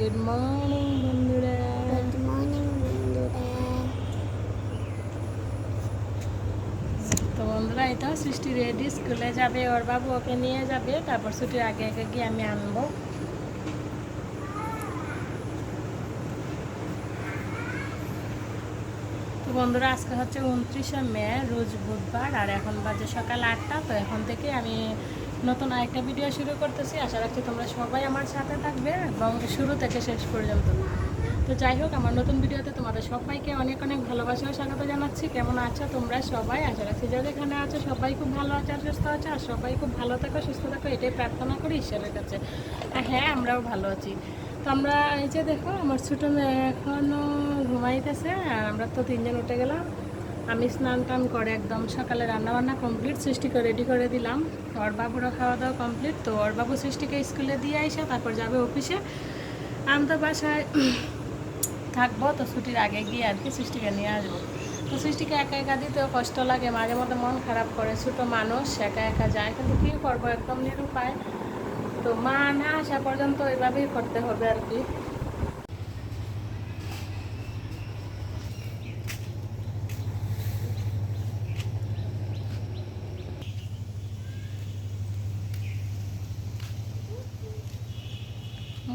Good morning বন্ধুরা। Good morning বন্ধুরা। তো বন্ধুরা, এই তো সৃষ্টি রেডি, স্কুলে যাবে, ওর বাবু ওকে নিয়ে যাবে, তারপর ছুটির আগে আগে গিয়ে আমি আনবো। তো বন্ধুরা, আজকে হচ্ছে 29শে মে, রোজ বুধবার, আর এখন বাজে সকাল 8টা। তো এখন থেকে আমি নতুন আরেকটা ভিডিও শুরু করতেছি। আশা রাখছি তোমরা সবাই আমার সাথে থাকবে এবং শুরু থেকে শেষ পর্যন্ত। তো যাই হোক, আমার নতুন ভিডিওতে তোমাদের সবাইকে অনেক অনেক ভালোবাসা ও স্বাগত জানাচ্ছি। কেমন আছো তোমরা সবাই? আশা রাখছি যে যেখানে আছো সবাই খুব ভালো আছে আর সুস্থ আছে, আর সবাই খুব ভালো থাকো, সুস্থ থাকো, এটাই প্রার্থনা করি ঈশ্বরের কাছে। আর হ্যাঁ, আমরাও ভালো আছি। তো আমরা এই যে দেখো, আমার ছোটো মেয়ে এখনও ঘুমাইতেছে, আর আমরা তো তিনজন উঠে গেলাম। আমি স্নান টান করে একদম সকালে রান্নাবান্না কমপ্লিট, সৃষ্টিকে রেডি করে দিলাম। ওর বাবুরও খাওয়া দাওয়া কমপ্লিট। তো ওর বাবু সৃষ্টিকে স্কুলে দিয়ে আইসা তারপর যাবে অফিসে। আমি তো বাসায় থাকবো, তো ছুটির আগে গিয়ে আর কি সৃষ্টিকে নিয়ে আসবো। তো সৃষ্টিকে একা একা দিতেও কষ্ট লাগে, মাঝে মধ্যে মন খারাপ করে, ছোটো মানুষ একা একা যায়, কিন্তু কী করবো, একদম নিরুপায়। তো মা না আসা পর্যন্ত এইভাবেই করতে হবে আর কি।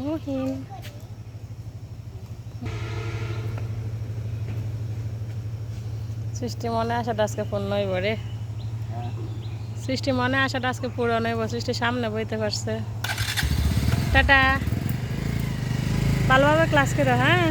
মহিন, সৃষ্টি মনে আসাটা আজকে পূর্ণ হইব রে। সৃষ্টি মনে আসাটা আজকে পূরণ হইব। সৃষ্টি সামনে বইতে পারছে। টাটা, ভালোভাবে ক্লাস করো। হ্যাঁ,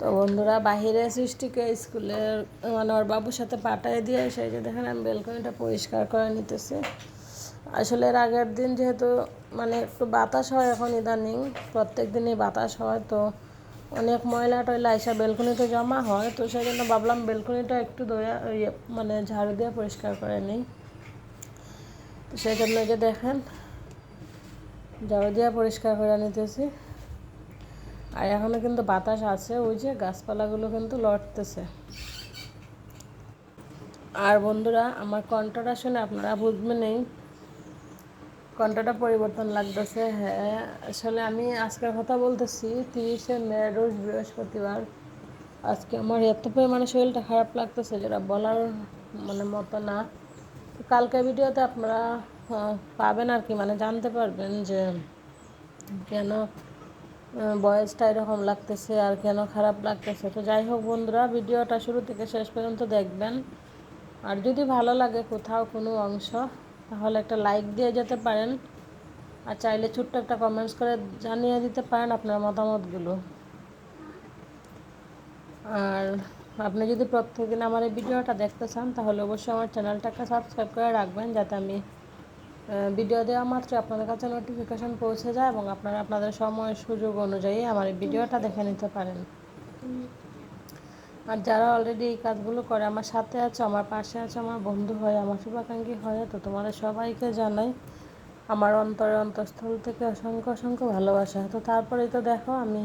তো বন্ধুরা, বাহিরে সৃষ্টিকে স্কুলের মানে ওর বাবুর সাথে পাঠিয়ে দিয়ে সেই যে দেখেন আমি বেলকনিটা পরিষ্কার করে নিতেছি। আসলে এর আগের দিন যেহেতু মানে একটু বাতাস হয়, এখন ইদানিং প্রত্যেক দিনই বাতাস হয়, তো অনেক ময়লা টয়লা এসে বেলকনিতে জমা হয়। তো সেই জন্য ভাবলাম বেলকনিটা একটু মানে ঝাড়ু দিয়ে পরিষ্কার করে নিই। তো সেই জন্য যে দেখেন ঝাড়ু দিয়ে পরিষ্কার করে নিতেছি। আর এখনও কিন্তু বাতাস আছে, ওই যে গাছপালাগুলো কিন্তু লড়তেছে। আর বন্ধুরা, আমার কণ্ঠটা শুনে আপনারা বুঝবেনই কণ্ঠটা পরিবর্তন লাগতেছে। হ্যাঁ, আসলে আমি আজকের কথা বলতেছি 30শে মে, রোজ বৃহস্পতিবার। আজকে আমার এত পরিমাণে শরীরটা খারাপ লাগতেছে যেটা বলার মানে মতো না। তো কালকে ভিডিওতে আপনারা পাবেন আর কি, মানে জানতে পারবেন যে কেন ভয়েসটা এরকম লাগতেছে আর কেন খারাপ লাগতেছে। তো যাই হোক বন্ধুরা, ভিডিওটা শুরু থেকে শেষ পর্যন্ত দেখবেন। আর যদি ভালো লাগে কোথাও কোনো অংশ, তাহলে একটা লাইক দিয়ে যেতে পারেন। আর চাইলে ছোট্ট একটা কমেন্টস করে জানিয়ে দিতে পারেন আপনার মতামতগুলো। আর আপনি যদি প্রত্যেকদিন আমার এই ভিডিওটা দেখতে চান, তাহলে অবশ্যই আমার চ্যানেলটাকে সাবস্ক্রাইব করে রাখবেন, যাতে আমি ভিডিও দেওয়া মাত্র আপনাদের কাছে নোটিফিকেশন পৌঁছে যায় এবং আপনারা আপনাদের সময় সুযোগ অনুযায়ী আমার এই ভিডিওটা দেখে নিতে পারেন। আর যারা অলরেডি এই কাজগুলো করে আমার সাথে আছে, আমার পাশে আছে, আমার বন্ধু হয়, আমার শুভাকাঙ্ক্ষী হয়, তো তোমাদের সবাইকে জানাই আমার অন্তরের অন্তঃস্থল থেকে অসংখ্য অসংখ্য ভালোবাসা। তো তারপরেই তো দেখো আমি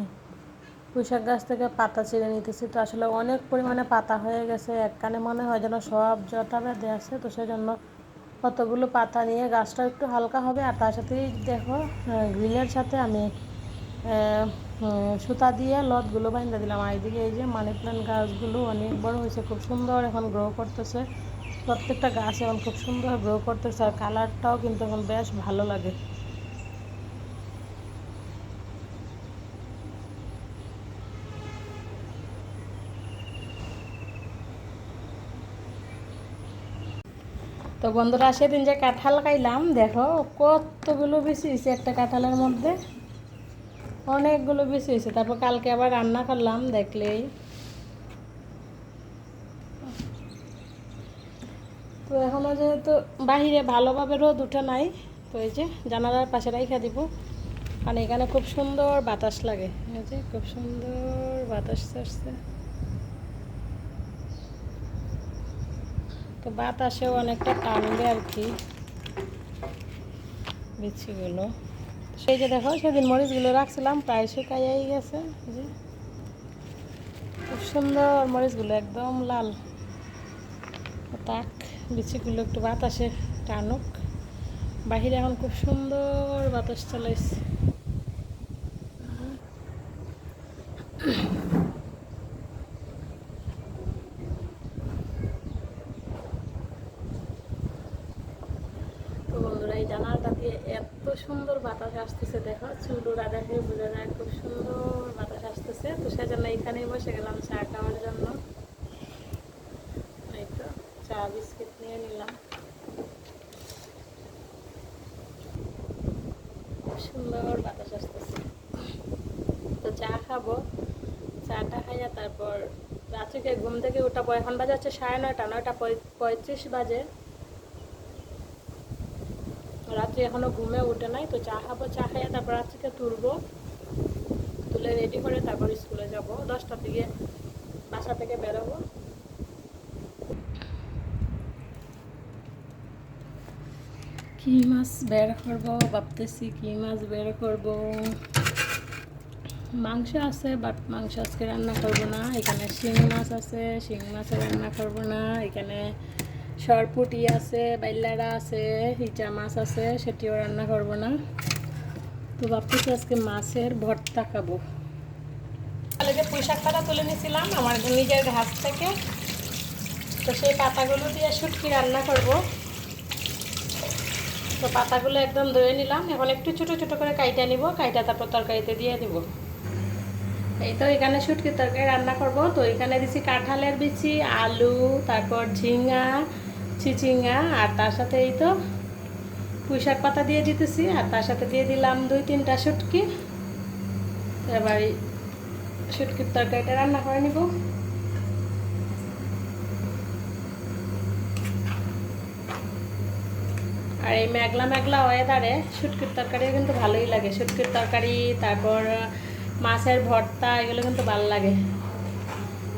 পুঁইশাক গাছ থেকে পাতা ছিঁড়ে নিতেছি। তো আসলে অনেক পরিমাণে পাতা হয়ে গেছে, এক কানে মনে হয় যেন সব জটা বেঁধে আছে। তো সেই জন্য কতগুলো পাতা নিয়ে গাছটা একটু হালকা হবে। আর তার সাথেই দেখো গ্রিলের সাথে আমি সুতা দিয়ে লতগুলো বাইন্ধে দিলাম। আর এদিকে এই যে মানি প্ল্যান্ট গাছগুলো অনেক বড় হয়েছে, খুব সুন্দর এখন গ্রো করতেছে। প্রত্যেকটা গাছ এখন খুব সুন্দর গ্রো করতেছে, আর কালারটাও কিন্তু এখন বেশ ভালো লাগে। তো বন্ধুরা, সেদিন যে কাঁঠাল খাইলাম দেখো কতগুলো বেশি হয়েছে একটা কাঁঠালের মধ্যে, অনেকগুলো বেশি হয়েছে। তারপর কালকে আবার রান্না করলাম দেখলেই। তো এখনও যেহেতু বাহিরে ভালোভাবে রোদ উঠে নাই, তো এই যে জানালার পাশে রাইখা দিব, কারণ এখানে খুব সুন্দর বাতাস লাগে। এই যে খুব সুন্দর বাতাস আসছে, তো বাতাসেও অনেকটা টানবে আর কি বিচিগুলো। সেই যে দেখো সেদিন মরিচগুলো রাখছিলাম প্রায় শুকাইয়াই গেছে, যে খুব সুন্দর মরিচগুলো একদম লাল। তাক বিচিগুলো একটু বাতাসে টানুক, বাহিরে এখন খুব সুন্দর বাতাস চালাইছে। তো বন্ধুরা, এই জানালাটা দিয়ে এত সুন্দর বাতাস আসতেছে, দেখো চুলুরা দেখে বোঝা যায় খুব সুন্দর বাতাস আসতেছে। তো সেজন্য এখানেই বসে গেলাম চা খাওয়ার জন্য। এই তো চা বিস্কিট নিয়ে নিলাম, খুব সুন্দর বাতাস আসতেছে। তো চা খাবো, চাটা খাইয়া তারপর রাত্রিকে ঘুম থেকে উঠাবো। এখন বাজে হচ্ছে 9:30, 9:35 বাজে। রাত্রি এখনো ঘুমে উঠে নাই, তো চা খাবো, চা খাইয়া তারপর রাত্রিকে তুলবো, তুলে রেডি করে তারপর স্কুলে যাব। 10টার দিকে বাসা থেকে বেরোবো। কি মাছ বের করবো ভাবতেছি, কি মাছ বের করবো। মাংস আছে, বাট মাংস আজকে রান্না করবো না। এখানে শিং মাছ আছে, শিং মাছে রান্না করবো না। এখানে সরপুটি আছে, বাইলারা আছে, ইচা মাছ আছে, সেটিও রান্না করবো না। তো ভাবতেছি আজকে মাছের ভর্তা খাবো। যে পুঁইশাক পাতা তুলে নিয়েছিলাম আমার নিজের গাছ থেকে, তো সেই পাতাগুলো দিয়ে শুটকি রান্না করব। তো পাতাগুলো একদম ধুয়ে নিলাম, এখন একটু ছোটো ছোটো করে কাইটা নিব, কাইটা তারপর তরকারিতে দিয়ে দিব। এই তো এখানে শুটকির তরকারি রান্না করব। তো এখানে দিছি কাঁঠালের বিচি, আলু, তারপর ঝিঙা, চিচিঙ্গা, আর তার সাথে এই তো পুঁইশাক পাতা দিয়ে দিতেছি, আর তার সাথে দিয়ে দিলাম 2-3টা শুটকি। এবার শুটকির তরকারিটা রান্না করে নিব। আর এই মেঘলা মেঘলা ওয়েদারে শুটকির তরকারি কিন্তু ভালোই লাগে। শুটকির তরকারি, তারপর মাছের ভর্তা, এগুলো কিন্তু ভালো লাগে।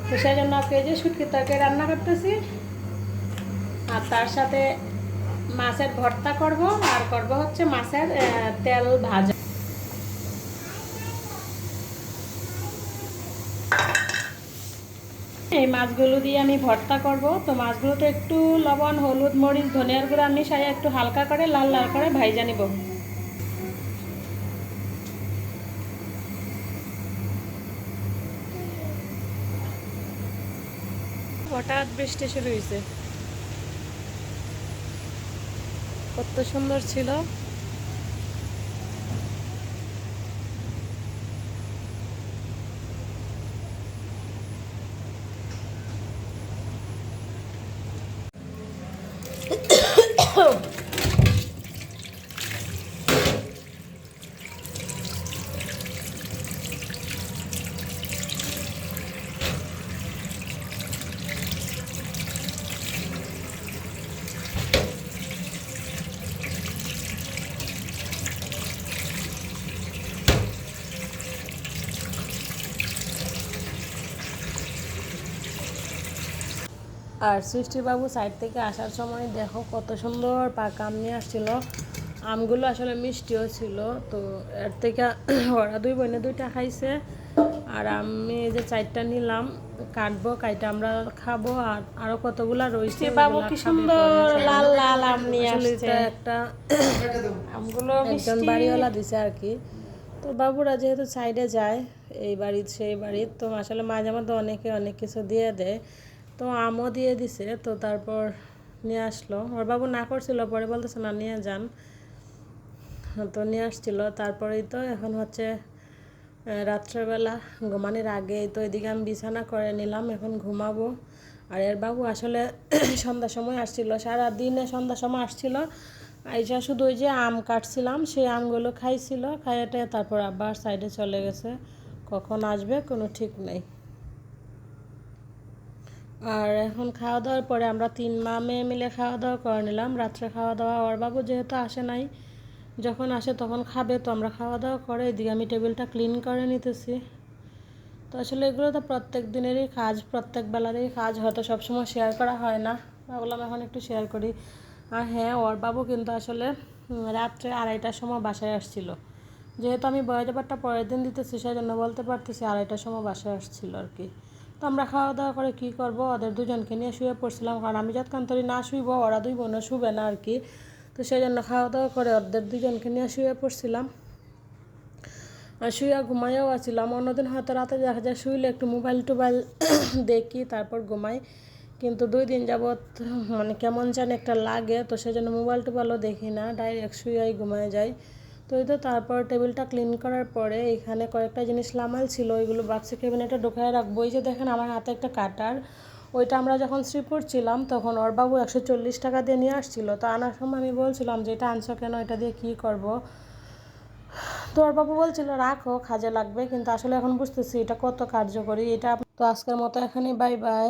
তো সেই জন্য আজকে যে শুটকির তরকারি রান্না করতেছি, আর তার সাথে মাছের ভর্তা করব, আর করব হচ্ছে মাছের তেল ভাজা। এই মাছগুলো দিয়ে আমি ভর্তা করব। তো মাছগুলোতে একটু লবণ, হলুদ, মরিচ, ধনিয়ার গুঁড়ো আমি মিশিয়ে একটু হালকা করে লাল লাল করে ভাইজা নিব। হঠাৎ বৃষ্টি শুরু হয়েছে, কত সুন্দর ছিল। আর সৃষ্টিবাবু সাইড থেকে আসার সময় দেখো কত সুন্দর পাকা আম নিয়ে আসছিল। আমগুলো আসলে মিষ্টিও ছিল। তো এর থেকে ওরা 2 বোনে 2টা খাইছে, আর আমি এই যে 4টা নিলাম, কাটবো, কাইটা আমরা খাবো। আর আরো কতগুলা রয়েছে, বাবু ওগুলা কি খাবে সুন্দর পরে। লাল লাল আম নিয়ে আসলে আসছে। এটা একটা আমগুলো একজন মিষ্টি। বাড়িওয়ালা দিছে আর কি। তো বাবুরা যেহেতু সাইডে যায় এই বাড়ি সেই বাড়ি, তো আসলে মাঝে মধ্যে অনেকে অনেক কিছু দিয়ে দেয়, তো আমও দিয়ে দিছে। তো তারপর নিয়ে আসলো, ওর বাবু না করছিল, পরে বলতেছে না নিয়ে যান, তো নিয়ে আসছিল। তারপরেই তো এখন হচ্ছে রাত্রেবেলা ঘুমানোর আগে তো এদিকে আমি বিছানা করে নিলাম, এখন ঘুমাবো। আর এর বাবু আসলে সন্ধ্যার সময় আসছিল, সারাদিনে সন্ধ্যার সময় আসছিল, আইসা শুধু ওই যে আম কাটছিলাম সেই আমগুলো খাইছিল, খাইয়াটে তারপর আবার সাইডে চলে গেছে, কখন আসবে কোনো ঠিক নেই। আর এখন খাওয়া দাওয়ার পরে আমরা 3 মা মেয়ে মিলে খাওয়া দাওয়া করে নিলাম। রাত্রে খাওয়া দাওয়া ওর বাবু যেহেতু আসে নাই, যখন আসে তখন খাবে, তো আমরা খাওয়া দাওয়া করে এদিকে আমি টেবিলটা ক্লিন করে নিতেছি। তো আসলে এগুলো তো প্রত্যেক দিনেরই কাজ, প্রত্যেক বেলারই কাজ, হয়তো সবসময় শেয়ার করা হয় না, ভাবলাম এখন একটু শেয়ার করি। আর হ্যাঁ, ওর বাবু কিন্তু আসলে রাত্রে 2:30টার সময় বাসায় আসছিল, যেহেতু আমি বয় ব্যাপারটা পরের দিন দিতেছি সেই জন্য বলতে পারতেছি 2:30টার সময় বাসায় আসছিল আর কি। তো আমরা খাওয়া দাওয়া করে কী করব, ওদের দুজনকে নিয়ে শুয়ে পড়ছিলাম, কারণ আমি যতক্ষণ তরি না শুইব ওরা 2 বোনও শুবে না আর কি। তো সেই জন্য খাওয়া দাওয়া করে ওদের দুজনকে নিয়ে শুয়ে পড়ছিলাম, আর শুয়ে ঘুমাইয়াও আসছিলাম। অন্যদিন হয়তো রাতে দেখা যায় শুইলে একটু মোবাইল টোবাইল দেখি তারপর ঘুমাই, কিন্তু 2 দিন যাবৎ মানে কেমন যেন একটা লাগে, তো সেই জন্য মোবাইল টোবাইলও দেখি না, ডাইরেক্ট শুয়েই ঘুমায় যাই। তো এই তো তারপর টেবিলটা ক্লিন করার পরে এখানে কয়েকটা জিনিস লামাল ছিল, ওইগুলো ভাবছি ক্যাবিনেটে ঢোকায় রাখবো। এই যে দেখেন আমার হাতে একটা কাটার, ওইটা আমরা যখন শ্রীপুর ছিলাম তখন ওর বাবু 140 টাকা দিয়ে নিয়ে আসছিল। তো আনার সময় আমি বলছিলাম যে এটা আনছো কেন, এটা দিয়ে কী করব। তো ওর বাবু বলছিল রাখো, কাজে লাগবে, কিন্তু আসলে এখন বুঝতেছি এটা কত কার্যকরী এটা। তো আজকের মতো এখানেই, বাই বাই।